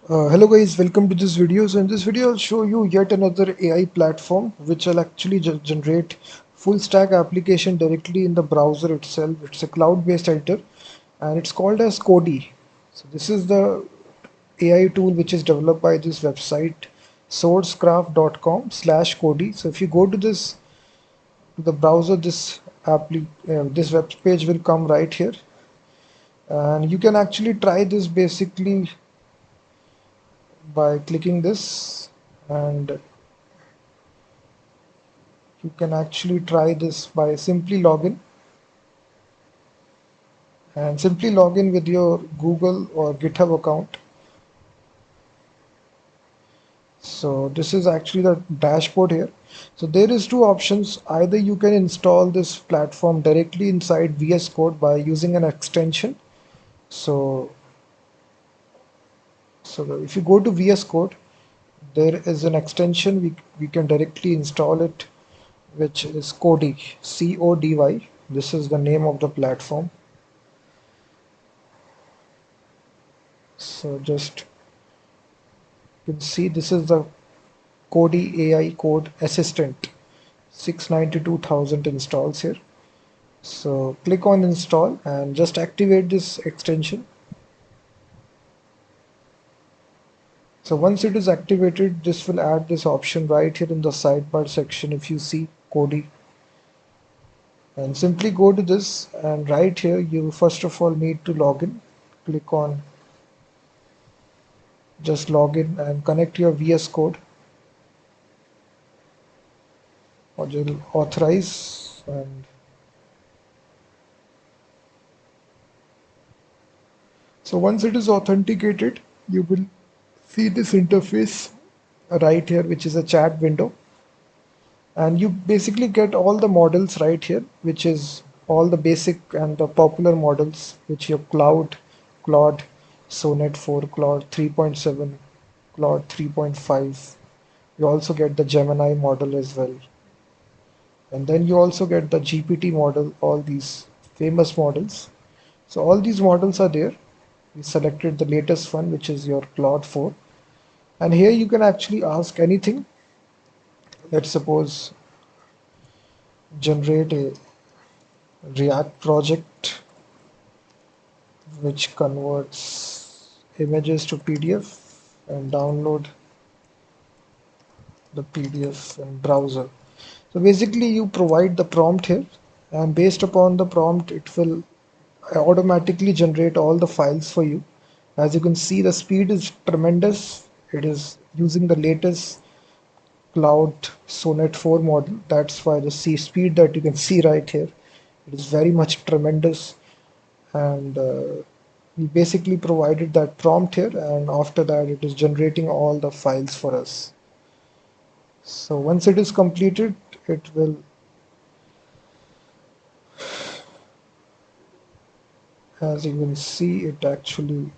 Hello guys, welcome to this video. So in this video, I'll show you yet another AI platform which will actually generate full stack application directly in the browser itself. It's a cloud-based editor and it's called as Cody. So this is the AI tool which is developed by this website sourcecraft.com/Cody. So if you go to the browser, this web page will come right here, and you can actually try this basically by clicking this, and you can actually try this by simply log in with your Google or GitHub account. So this is actually the dashboard here. So there is two options. Either you can install this platform directly inside VS Code by using an extension. So if you go to VS Code, there is an extension we can directly install it, which is Cody, C-O-D-Y. This is the name of the platform. So just you can see this is the Cody AI code assistant. 692,000 installs here. So click on install and just activate this extension. So once it is activated, this will add this option right here in the sidebar section. If you see Cody, and simply go to this, and right here you first of all need to log in. Click on just log in and connect your VS Code, or you'll authorize. And so once it is authenticated, you will see this interface right here, which is a chat window, and you basically get all the models right here, which is all the basic and the popular models, which your Claude, Sonnet 4, Claude 3.7, Claude 3.5. You also get the Gemini model as well, and then you also get the GPT model, all these famous models. So all these models are there. We selected the latest one, which is your Claude 4, and here you can actually ask anything. Let's suppose generate a React project which converts images to PDF and download the PDF in browser. So basically you provide the prompt here, and based upon the prompt it will automatically generate all the files for you. As you can see, the speed is tremendous. It is using the latest Cloud Sonnet 4 model. That's why the C speed that you can see right here, it is very much tremendous. And we basically provided that prompt here, and after that it is generating all the files for us. So once it is completed, it will, as you can see, it actually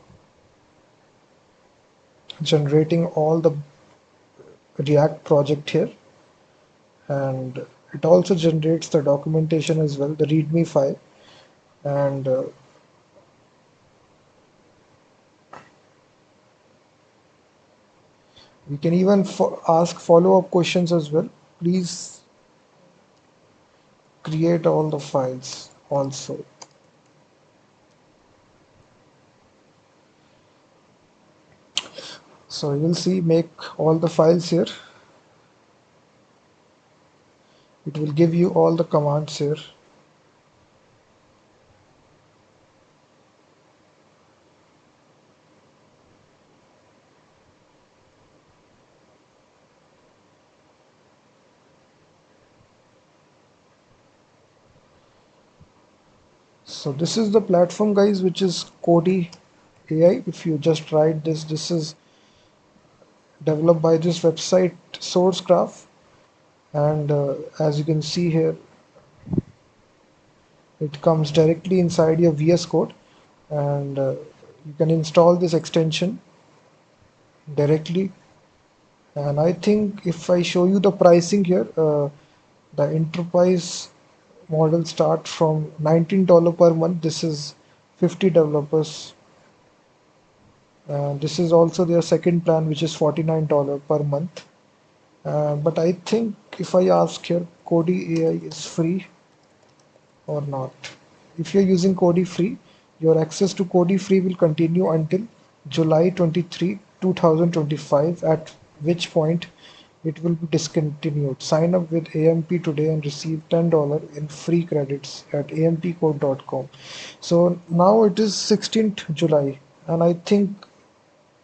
generating all the React project here, and it also generates the documentation as well, the README file. And we can even ask follow-up questions as well. Please create all the files also. So you will see, make all the files here. It will give you all the commands here. So this is the platform, guys, which is Cody AI. If you just write this is developed by this website SourceCraft, and as you can see here, it comes directly inside your VS Code, and you can install this extension directly. And I think if I show you the pricing here, the enterprise model start from $19 per month. This is 50 developers, This is also their second plan, which is $49 per month. But I think if I ask here, Cody AI is free or not. If you're using Cody free, your access to Cody free will continue until July 23, 2025, at which point it will be discontinued. Sign up with AMP today and receive $10 in free credits at ampcode.com. So now it is 16th July, and I think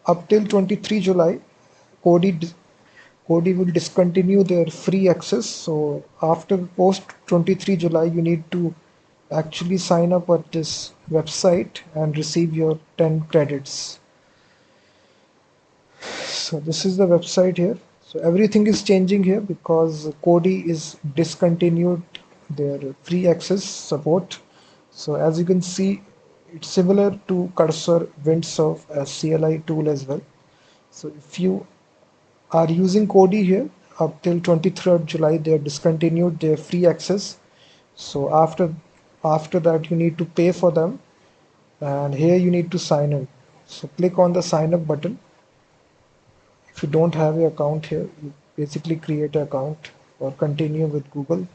up till 23 July, Cody Cody will discontinue their free access. So after post 23 July, you need to actually sign up at this website and receive your 10 credits. So this is the website here. So everything is changing here because Cody is discontinued their free access support. So as you can see, it's similar to Cursor Windsurf as CLI tool as well. So if you are using Cody here up till 23rd July, they have discontinued their free access. So after that, you need to pay for them, and here you need to sign in. So click on the sign up button. If you don't have your account here, you basically create an account or continue with Google.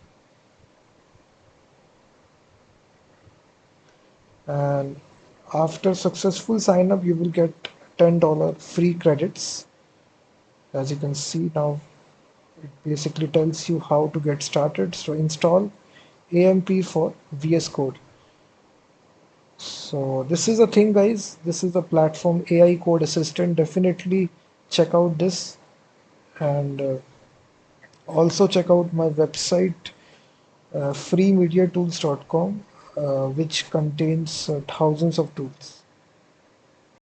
And after successful sign up, you will get $10 free credits. As you can see now, it basically tells you how to get started. So install AMP for VS Code. So this is a thing, guys. This is the platform AI Code Assistant. Definitely check out this, and also check out my website, freemediatools.com, which contains thousands of tools.